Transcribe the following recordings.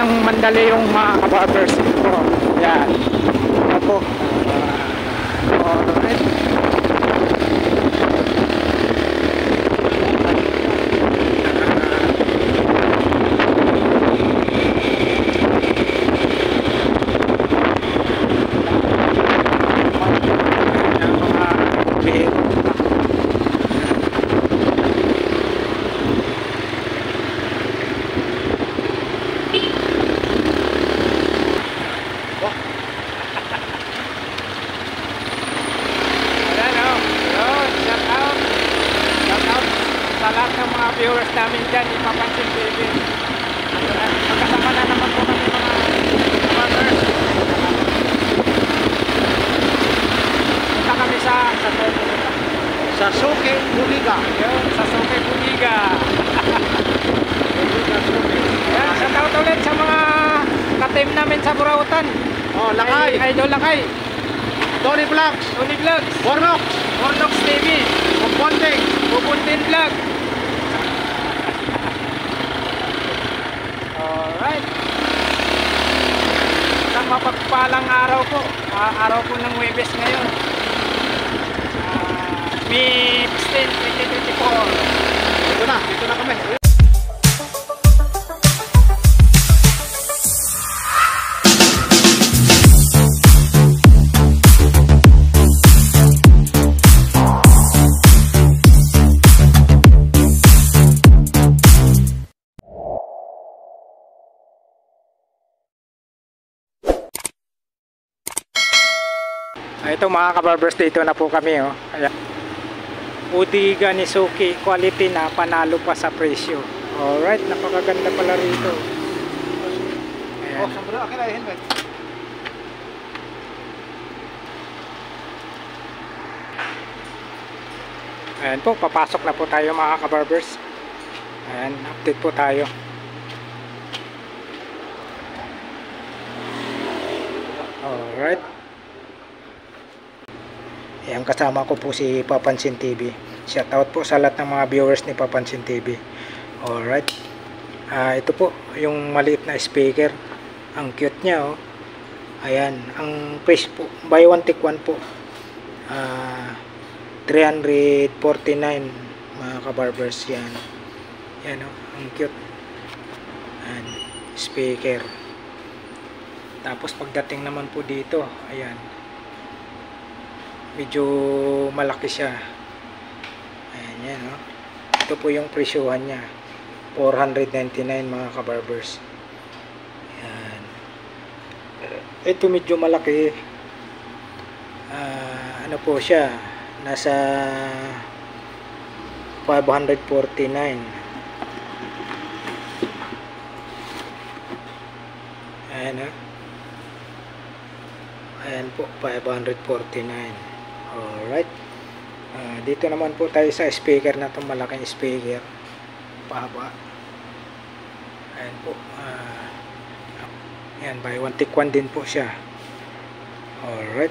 ng Mandaluyong mga kabarbers. Yan. Ako. Alright. Viewers namin dyan, ipapansin TV. Magkasama na naman po kami mga farmers. Punta kami sa Suke Buliga. Yun, sa Suke Buliga. Yan, sa taot ulit sa mga ka-team namin sa Burautan. Oh, Lakay. Idol Lakay. Tony Vlogs. Tony Vlogs. Bornox TV. Pupuntin Vlog. Alright. Isang mapagpalang araw po. Araw po ng Huwebes ngayon. May 16, 2024. Dito na kami. Ito mga kabarbers, dito na po kami. Ayan. Bodega ni Suki, quality na, panalo pa sa presyo. Alright, napakaganda pala rito. Ayan. Oh, sambra, okay na helmet. Ayan po, papasok na po tayo mga kabarbers. Ayan, update po tayo. Alright. Ayan, kasama ko po si Papansin TV. Shoutout po sa lahat ng mga viewers ni Papansin TV. Alright. Ito po, yung maliit na speaker. Ang cute niya, oh. Ayan, ang price po, buy one take one po. 349 mga kabarbers yan. Yan, oh, ang cute. Ayan, speaker. Tapos pagdating naman po dito, ayan, medyo malaki siya. Ayan yan, oh. Ito po yung presyohan niya, 499 mga kabarbers. Ayan. Ito medyo malaki. Ano po siya, nasa 549. Ayan, oh. Ayan po, 549. Alright. Dito naman po tayo sa speaker na itong malaking speaker. Pahaba. Ayan po. Ayan, buy one take one din po siya. Alright.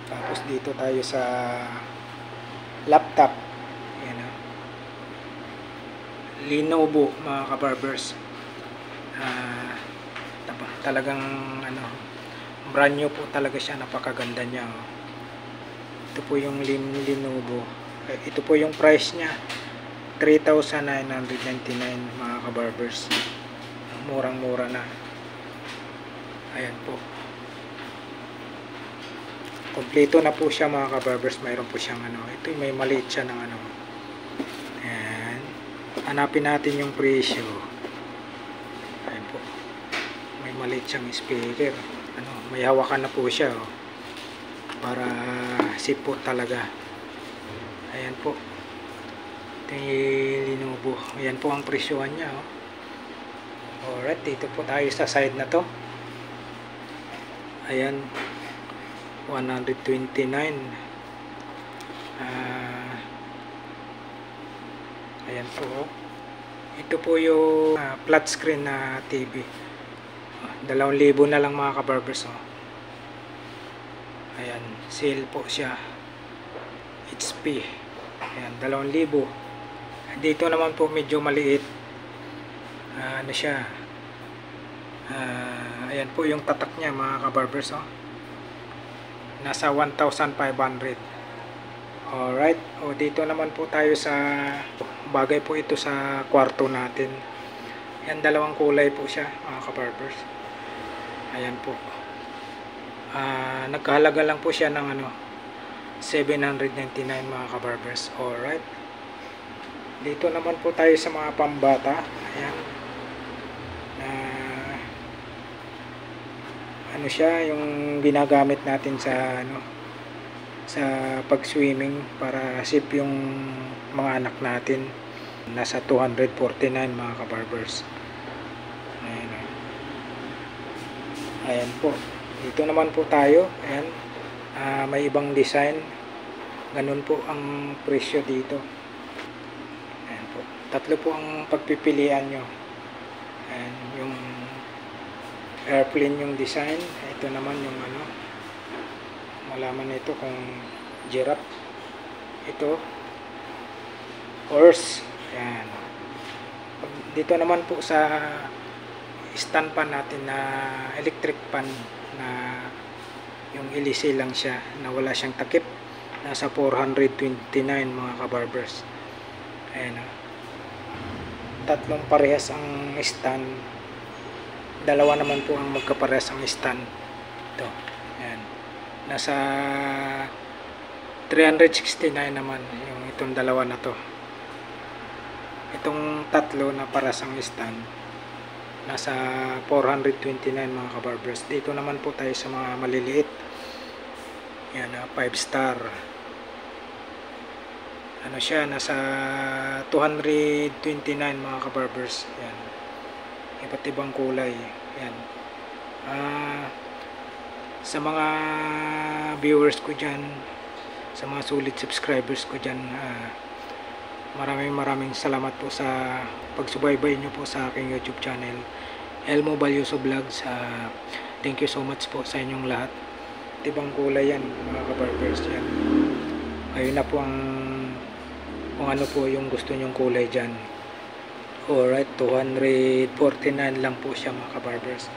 Tapos dito tayo sa laptop. Ayan, oh. Lenovo mga kabarbers. Talagang ano, brand new po talaga siya, napakaganda niya, oh. Ito po yung Lenovo. Ito po yung price niya, 3,999 mga kabarbers. Murang mura na. Ayan po, kompleto na po siya mga kabarbers. Mayroon po siyang ano, ito may maliit siya ng ano. Ayan, hanapin natin yung presyo. Ayan po, may maliit siyang speaker. Ano, may hawakan na po siya, oh, para safe po talaga. Ayan po, ito yung Lenovo. Ayan po ang presyohan niya, oh. Alright, dito po tayo sa side na to. Ayan, 129. Ayan po, oh. Ito po yung flat screen na TV. 2,000 na lang mga kabarbers, oh. Ayan, sale po siya. HP. Ayan, 2,000. Dito naman po medyo maliit. Ano siya? Ayan po yung tatak niya mga kabarbers. Oh. Nasa 1,500. Alright. O dito naman po tayo sa bagay po ito sa kwarto natin. Yan, dalawang kulay po siya mga kabarbers. Ayan po. Nagkahalaga lang po siya ng 799 mga kabarbers. Alright. Dito naman po tayo sa mga pambata. Ayan. Ano siya, yung ginagamit natin sa sa pag-swimming para safe yung mga anak natin. Nasa 249 mga kabarbers. Ayan. Ayan po. Dito naman po tayo. Ayan. May ibang design. Ganun po ang presyo dito. Ayan po. Tatlo po ang pagpipilian nyo. Ayan. Yung airplane yung design. Ito naman yung malaman nito kung giraffe. Ito horse. Ayan. Dito naman po sa stand pan natin na electric pan na yung ilisi lang siya na wala siyang takip. Nasa 429 mga kabarbers. Ayan. Tatlong parehas ang stand. Dalawa naman po ang magkaparehas ang stand. Ito. Ayan. Nasa 369 naman yung itong dalawa na to. Itong tatlo na parehas ang stand. Nasa 429 mga kabarbers. Dito naman po tayo sa mga maliliit. Ayan, 5 star. Ano siya? Nasa 229 mga kabarbers. Ayan. Iba't ibang kulay. Yan. Sa mga viewers ko dyan, sa mga sulit subscribers ko dyan, maraming salamat po sa pagsubaybay nyo po sa aking YouTube channel, Elmo Balyoso Vlogs. Thank you so much po sa inyong lahat. Ibang kulay yan mga kabarbers. Yan. Kayo na po kung ano po yung gusto nyong kulay dyan. Alright, 249 lang po siya mga kabarbers.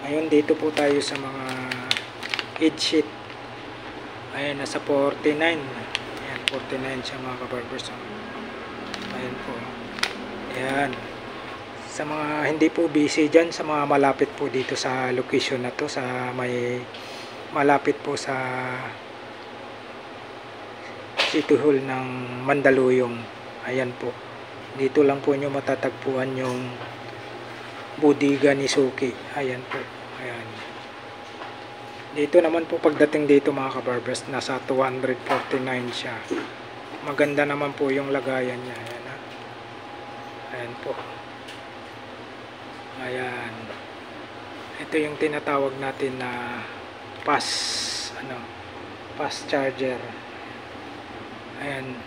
Ngayon dito po tayo sa mga headsheet. Ayan, nasa 49. Ayan, 49 siya mga kabarbers. Ayan po. Ayan. Sa mga hindi po busy dyan, sa mga malapit po dito sa location na to, sa may malapit po sa City Hall ng Mandaluyong. Ayan po. Dito lang po nyo matatagpuan yung Budiga ni Suki. Ayan po. Ayan. Dito naman po pagdating dito mga kabarbers, nasa 249 siya. Maganda naman po yung lagayan niya. Ayan, ayan po. Ayan. Ito yung tinatawag natin na fast charger. Ayan.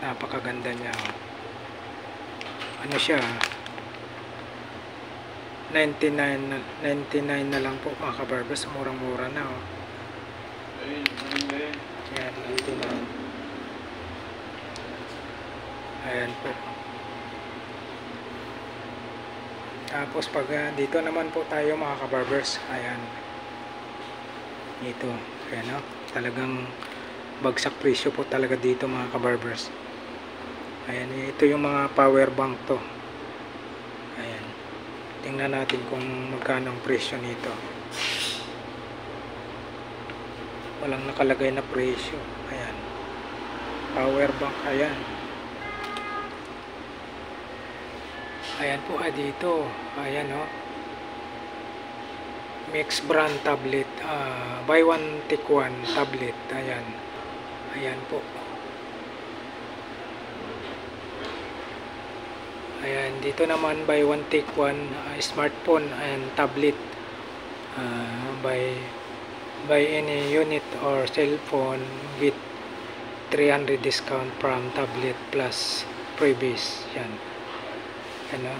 Napakaganda niya. Ano siya, 99 na lang po mga kabarbers. Murang-mura na. Ayan, 99. Ayan po. Tapos pag dito naman po tayo mga kabarbers. Ayan. Dito. Ayan, talagang bagsak presyo po talaga dito mga kabarbers. Ayan, ito yung mga power bank to. Ayan. Tingnan natin kung magkano ang presyo nito. Walang nakalagay na presyo. Ayan. Power bank, ayan. Ayan po, dito. Ayan, Mix brand tablet. Buy one, take one tablet. Ayan. Ayan po. Ayan, dito naman buy one take one smartphone and tablet. Buy any unit or cell phone, get 300 discount from tablet plus freebies. Yan. Ano?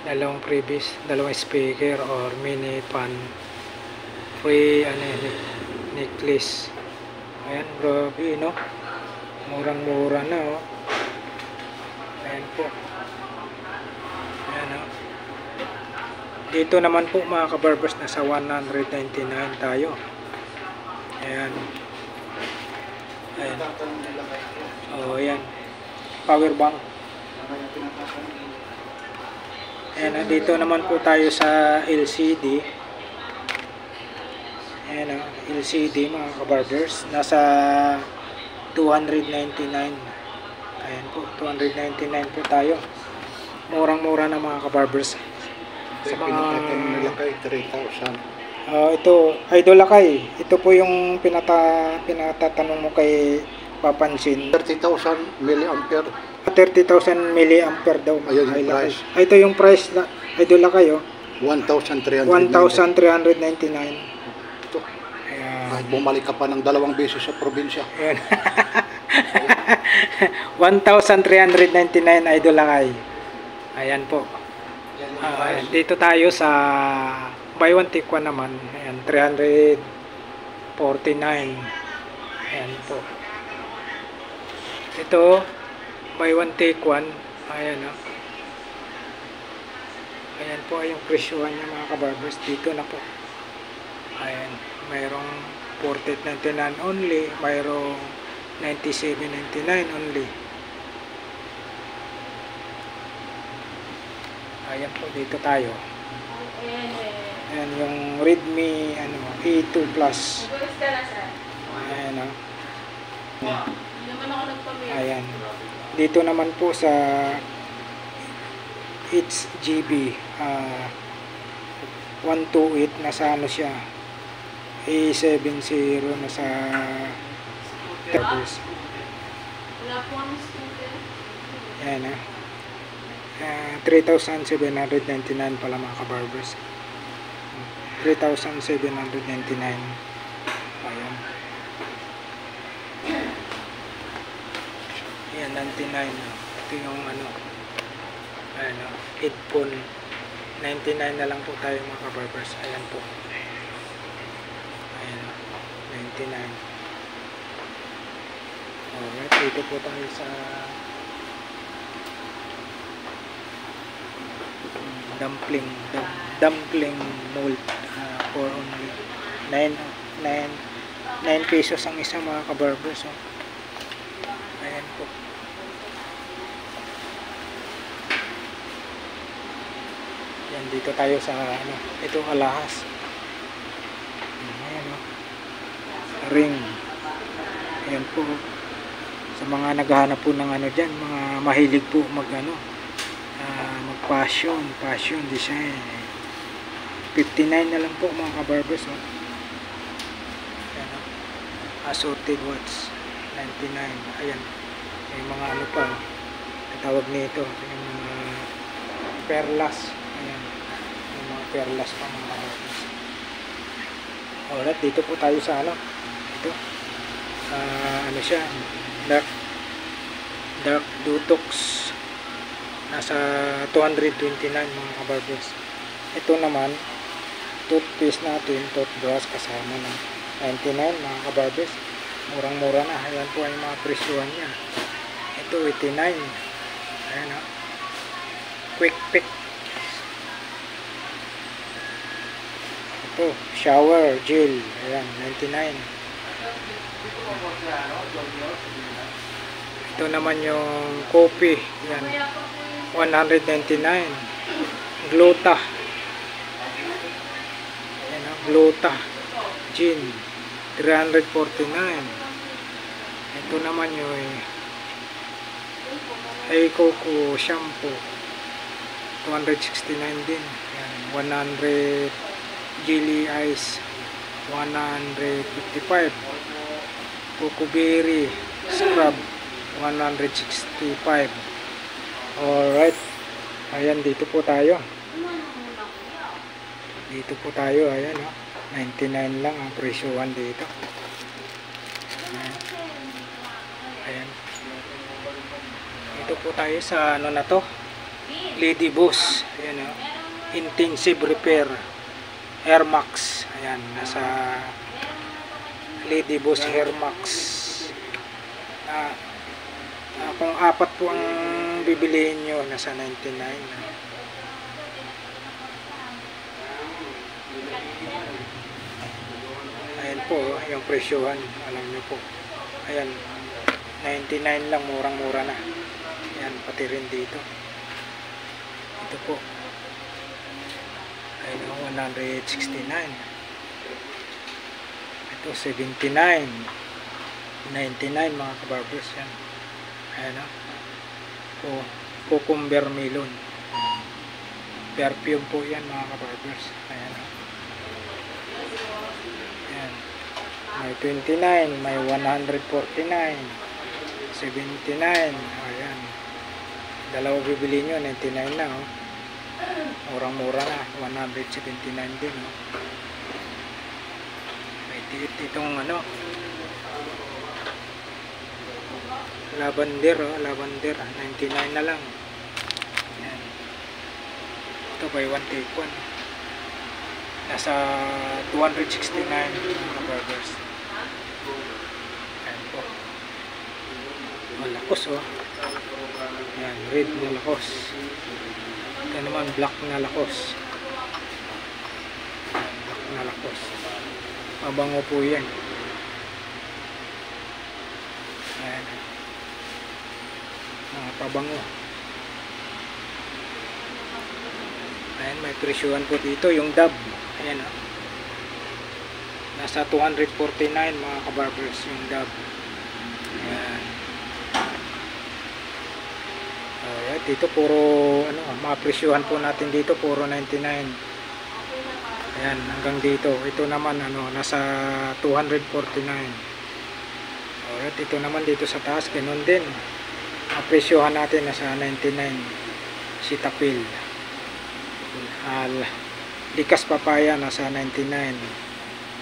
Dalawang freebies, dalawang speaker or mini fan. Free necklace. Ayan, grabe, Murang-mura na, po. Ayan o. Dito naman po mga kabarbers, nasa 199 tayo. Ayan. Ayan. O, ayan. Power bank. Ayan, dito naman po tayo sa LCD. Ayan, LCD mga kabarbers. Nasa 299. Ayan po, 299 po tayo. Murang-mura na mga kabarbers. Sa mga... Nilakay 3,000. ito, Idol Lakay. Ito po yung pinatatanong mo kay Papansin. 30,000 milliampere. 30,000 milliampere daw. Ayun yung Idol Lakay. price. Ito yung price na Idol Lakay, oh. 1,399. 1,399. Ito. Ayan. Kahit bumalik ka pa ng 2 beses sa probinsya. Ayan. 1,399 Idol Lakay. Ayan po. Dito tayo sa buy one take one naman. Ayan, 349. Ayan po. Ito, buy one take one. Ayan o. Ayan po yung presyohan niya mga kabarbers. Dito na po. Ayan. Mayroong 48.99 only. Mayroong 97.99 only. Ayan po, dito tayo. Ayan yung Redmi A2 Plus. Ayan o. Ayan. Dito naman po sa 8GB 128 nasa ano siya, A70 nasa Terbos. Ayan 3,799 pala mga kabarbers. 3,799. Ayan. Ayan, 99. Ito yung ayan, headphone. 99 na lang po tayo mga kabarbers. Ayan po. Ayan, 99. Alright, dito po tayo sa dumpling mold for only 9 pesos ang isa mga kabarbers. So, ayan po. Yan, dito tayo sa ito alahas. Ayan ring. Ayan po. Sa mga naghahanap po ng dyan, mga mahilig po mag-passion design. 59 na lang po mga kabarbers. Ayan, assorted watch 99. Ayan, may mga pa tawag nito, yung mga perlas. Ayan, yung mga perlas pa mga kabarbers. Alright, dito po tayo sa ito siya, dark detox. Nasa 229 mga kabarbers. Ito naman, toothpaste natin, toothbrush kasama ng 99 mga kabarbers. Murang-mura na. Ayan po ang mga presyuhan niya. Ito 89. Ayan o. Quick pick. Ito, shower gel. Ayan, 99. Ito naman yung coffee. Ayan, 199. Gluta. Ayan o, Gluta gin 349. Ito naman yung Coco shampoo 269 din. Ayan, 100 jelly ice 155. Coco berry scrub 165. Alright. Ayan, dito po tayo. Dito po tayo. Ayan 99 lang ang presyohan dito. Ayan. Dito po tayo sa na to, Lady Boss. Ayan intensive repair Air Max. Ayan, nasa Lady Boss Air Max. Kung 4 po ang bibilihin nyo, nasa 99 na. Ayan po, yung presyohan, alam nyo po. Ayan, 99 lang, murang-mura na. Ayan, pati rin dito. Ito po. Ayan, 169. Ito, 79. 99 mga kabarbers yan. Ayan o. Cucumber melon. Perfume po yan mga kabarbers. Ayan o. Ayan. May 29, may 149, 79. Ayan. Dalawa bibili nyo, 99 na o. Murang-mura na. 179 din o. May itong ano, lavender, oh, lavender, 99 na lang. Ayan. Ito by one take one. Nasa 269 mga burgers. Ayan po. Malakos oh. Ayan, red na lakos. Ito naman black na lakos. Black na lakos. Mabango po yan. Ayan. Mga pabango. Ayan, may presyuhan po dito yung dab. Ayan o. Nasa 249 mga kabarbers yung dab. Ayan. Ayan, dito puro ano, mga presyuhan po natin dito puro 99. Ayan, hanggang dito. Ito naman ano, nasa 249. Ayan, ito naman dito sa taas, ganun din. Ang presyohan natin nasa 99. Sitapil. Likas papaya nasa 99.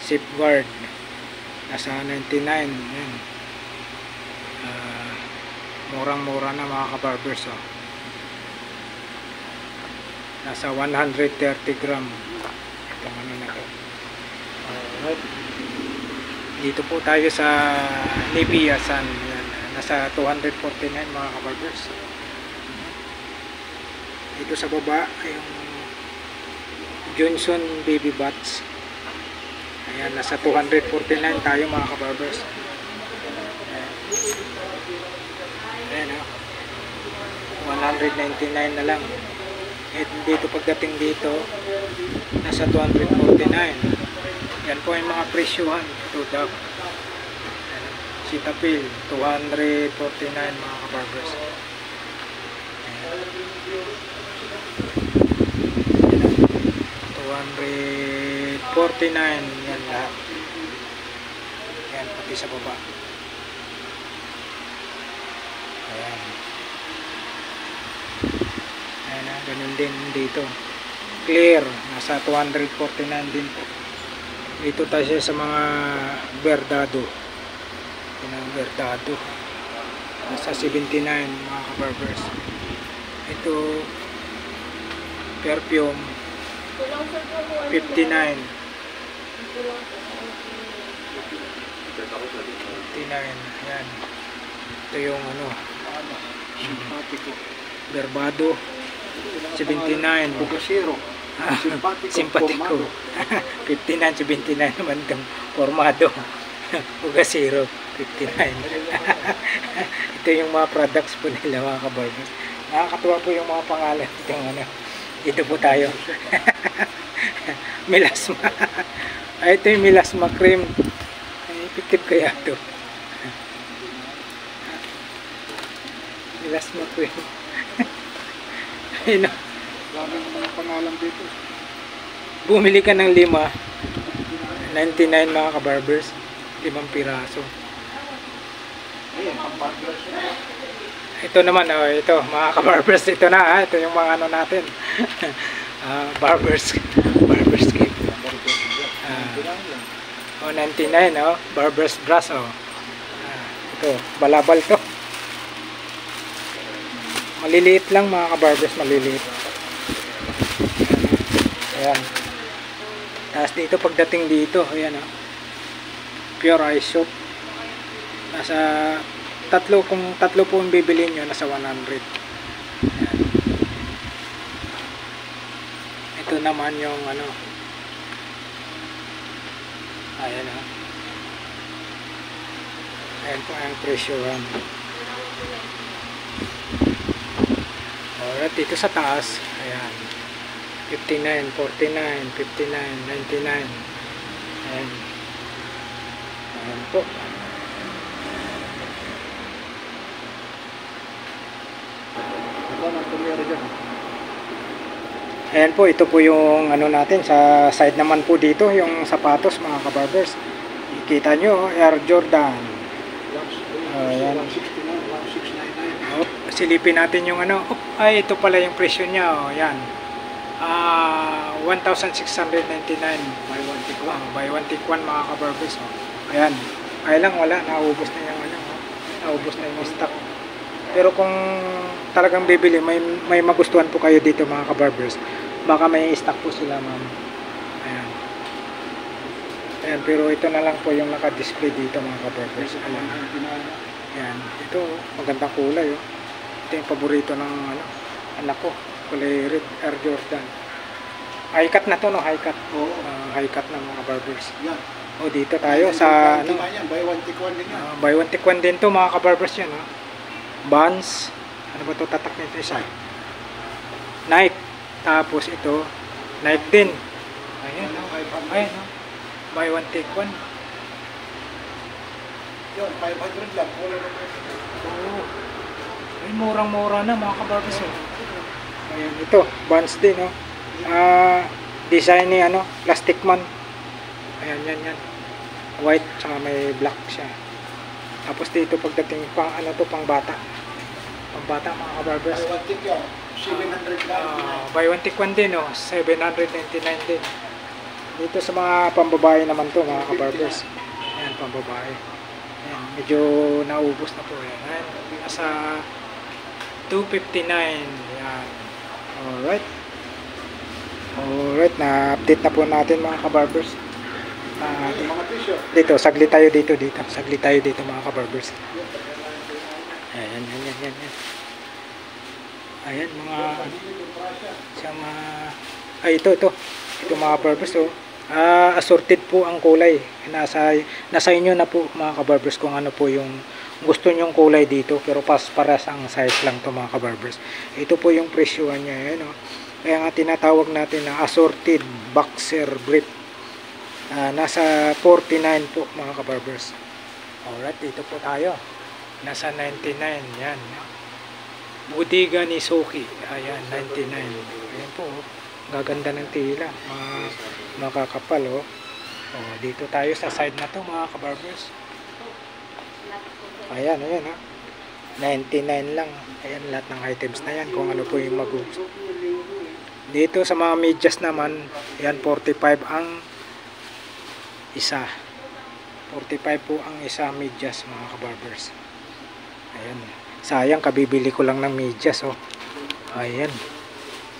Safeguard nasa 99. Yan. Murang-mura na mga kabarbers oh. Nasa 130 gram. Itong ano na to. Alright. Dito po tayo sa Nivea Sun. Yan. Nasa 249 mga kabarbers. Dito sa baba yung Johnson Baby Bats. Ayan, nasa 249 tayo mga kabarbers. Ayan o. 199 na lang. At dito pagdating dito, nasa 249. Yan po yung mga presyuhan. Ito daw. Sitapil, 249 mga kabarbers. 249 yan lahat. Yan pati sa baba. Ayan. Ayan na, ganun din dito. Clear, nasa 249 din po. Dito tayo sa mga Verdado. Yung Verdado. Nasa 79 mga kabarbers. Ito perfume 59. 59 yan. Ito yung ano simpatico Verbado 79. Bugasero. Simpatico 59, 79 naman kang formado. Bugasero 59. Ito yung mga products po nila mga kabarbers. Nakakatuwa po yung mga pangalan itong ano. Dito po tayo. Melasma. Ay, ito yung Melasma cream. Ay, effective kaya ito. Melasma cream. Ayun o. Maraming mga pangalan dito. Bumili ka ng 5. 99 mga kabarbers. 5 piraso. Ayan, pang-barbers. Ito naman, oh, ito mga kabarbers, ito na ha? Ito yung mga ano natin. Barbers kit. 99 oh, barbers brush oh. Ito, balabal to. Maliliit lang mga kabarbers, maliliit. Ayan. Tapos dito pagdating dito, ayan oh. Pure eye soap. Nasa kung tatlo po yung bibilin nyo, nasa 100. Ito naman yung ano. Ayan o. Ayan po ang presyohan. Alright, dito sa taas. Ayan. 59, 49, 59, 99. Ayan. Ayan po. Ito ang tumira dyan. Ayan po, ito po yung ano natin sa side naman po dito, yung sapatos mga kabarbers. Kita nyo, Air Jordan. Ayan. 169, 1699. Oh, silipin natin yung ano. Oh, ay, ito pala yung presyo niya. Oh, yan. 1,699. May 1 tick lang. Buy one take one mga kabarbers. Oh. Ayan. Ay lang, wala. Naubos na yung ano. Oh. Naubos na yung stock. Pero kung talagang bibili, may magustuhan po kayo dito mga kabarbers. Baka may stock po sila, ma'am. Ayan. Ayan, pero ito na lang po yung naka-display dito mga kabarbers. Ayan. Ayan. Ito, oh, magandang kulay. Oh. Ito yung paborito ng ano, anak ko. Kulay red, Air Jordan. High cut na to, no? High cut. Oo. High cut ng mga barbers. Yan. O, dito tayo sa ano. Buy 1 tick 1 din yan. Buy one take one din to mga kabarbers yan. Oh. Buns. Ano ba to tatak nito isa? Nike. Tapos ito, Nike din. Ayan. Oh. Ayan. Oh. Buy one take one. Yun, 500 lang. Wala na Oo. Ay, murang-mura na mga kabarbers. Oh. Ayan, ito, Buns din, no? Design ni, ano, plastic man. Ayan, yan. White, tsaka may black siya. Tapos dito, pagdating pang, ano to, pang bata. Pang bata, mga kabarbers. Buy 1 tick yan. 700 lang. Buy one take one din, no? 799 din. Dito sa mga pambabae naman to, mga kabarbers. Ayan, pambabae. Ayan, medyo naubos na po. Ayan, nasa 259. Ayan. Alright. Alright, na-update na po natin mga kabarbers. Mga t-shirt. Dito, saglit tayo dito. Saglit tayo dito mga kabarbers. Ayan. Ayan, mga sa mga ito. Ito mga kabarbers, oh. Assorted po ang kulay. Nasa inyo na po mga kabarbers kung ano po yung gusto nyong kulay dito, pero paras ang size lang to mga kabarbers. Ito po yung presyohan niya. Ayan, oh. Kaya nga tinatawag natin na assorted boxer brief. Nasa 49 po mga kabarbers. Alright, dito po tayo. Nasa 99. Yan. Budiga ni Suki. Ayan, 99. Ayan po. Oh. Gaganda ng tila. Makakapal. Oh. Dito tayo sa side na to mga kabarbers. Ayan. Ha. 99 lang. Ayan, lahat ng items na yan. Kung ano po yung magugusto. Dito sa mga medyas naman, ayan, 45 ang isa. 45 po ang isa medyas mga kabarbers. Ayan. Sayang, kabibili ko lang ng medyas. Oh. Ayan.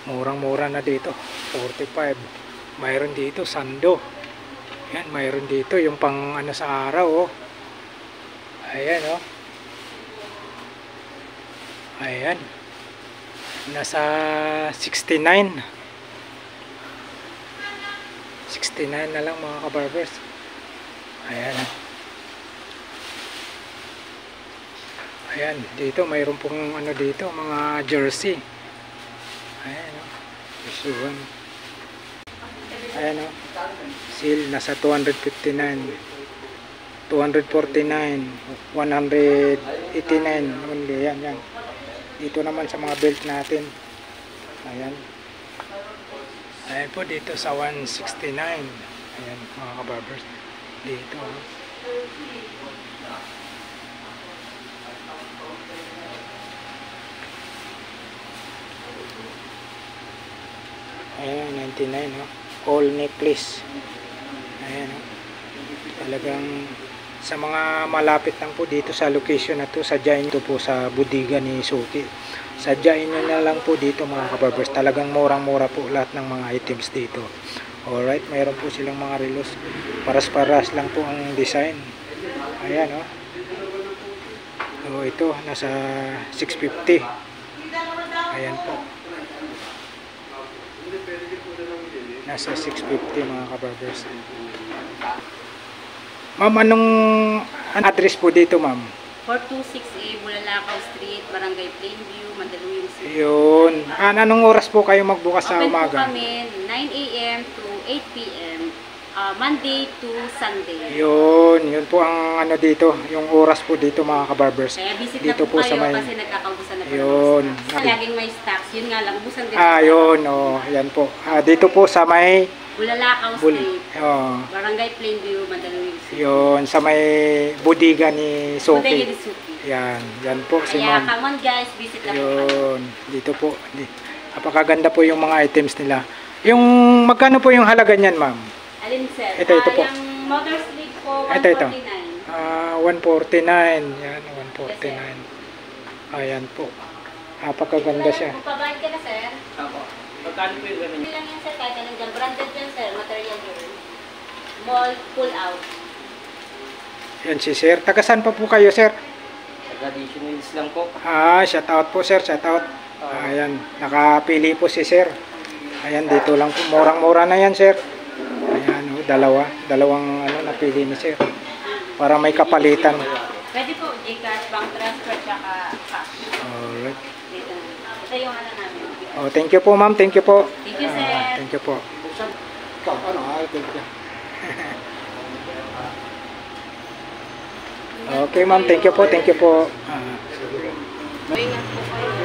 Murang-mura na dito. 45. Mayroon dito, sando. Ayan, mayroon dito yung pang ano sa araw. Oh. Ayan, oh. Ayan. Nasa 69. 69 na lang mga kabarbers. Ayan. Ayan, dito mayroon pong ano dito, mga jersey. Ayan, oh. Isuhan. Ayan, oh. Seal nasa 259. 249, 189 only. Yan. Dito naman sa mga belt natin. Ayan. Ayan po dito sa 169. Ayan mga kabarbers. Dito. Ayan, 99. Oh. All necklace. Ayan. Oh. Talagang sa mga malapit lang po dito sa location na to, sadyain to po sa Budiga ni Suki. Sadyain nyo na lang po dito mga kabarbers. Talagang murang-mura po lahat ng mga items dito. Alright, mayroon po silang mga relos. Paras-paras lang po ang design. Ayan, oh. So, ito, nasa 650. Ayan po. Nasa 650 mga kabarbers. Ma'am, anong address po dito, ma'am? 426A, Bulalakaw Street, Barangay Plainview, Mandaluyong City. Yun. Anong oras po kayo magbukas sa Open po umaga? kami 9 a.m. to 8 p.m. Monday to Sunday. Yun po ang ano dito, yung oras po dito mga kabarbers. Kaya visit Dito na po po sa kayo may- kasi nagkakaubusan na po Yun. ng stocks. Laging may stocks. Yun nga lang, ubusan din. Yun, yan po. Dito po sa may, Bulalakaw Bul Street, oh, Barangay Plainview, Mandaluyong City. yun, sa may budiga ni Bodega Sophie. de Suki. Yan po si Kaya ma'am. come on guys, visit na po kayo. Yun, dito po. Napakaganda po yung mga items nila. Yung, magkano po yung halaga niyan, ma'am? Alin sir? Ito po. Yung Motor Sleep po, Ito. 149. 149. Yan, 149. Ayan po. Napakaganda siya. Magpabayad ka na sir? Ako. Magkano po yung gano'n? Hindi lang yan sir, kahit anong dyan. Branded yan sir, material yun. Mall, pull out. Yan si sir. Taga saan pa po kayo, sir? Traditionals lang po. Shout out po, sir. Shout out. Ayan, nakapili po si sir. Ayan, dito lang po. Murang-mura na yan, sir. Ayan, dalawang ano napili ni sir. Para may kapalitan. Pwede po, Gcash, bank transfer, tsaka cash. Alright. Dito na. Ito yung ano namin. Oh, thank you po, ma'am. Thank you po. Thank you, sir. Thank you po. Buksan. Ikaw, ano, thank you. Okay, ma'am. Thank you po. Thank you po. Ingat po kayo.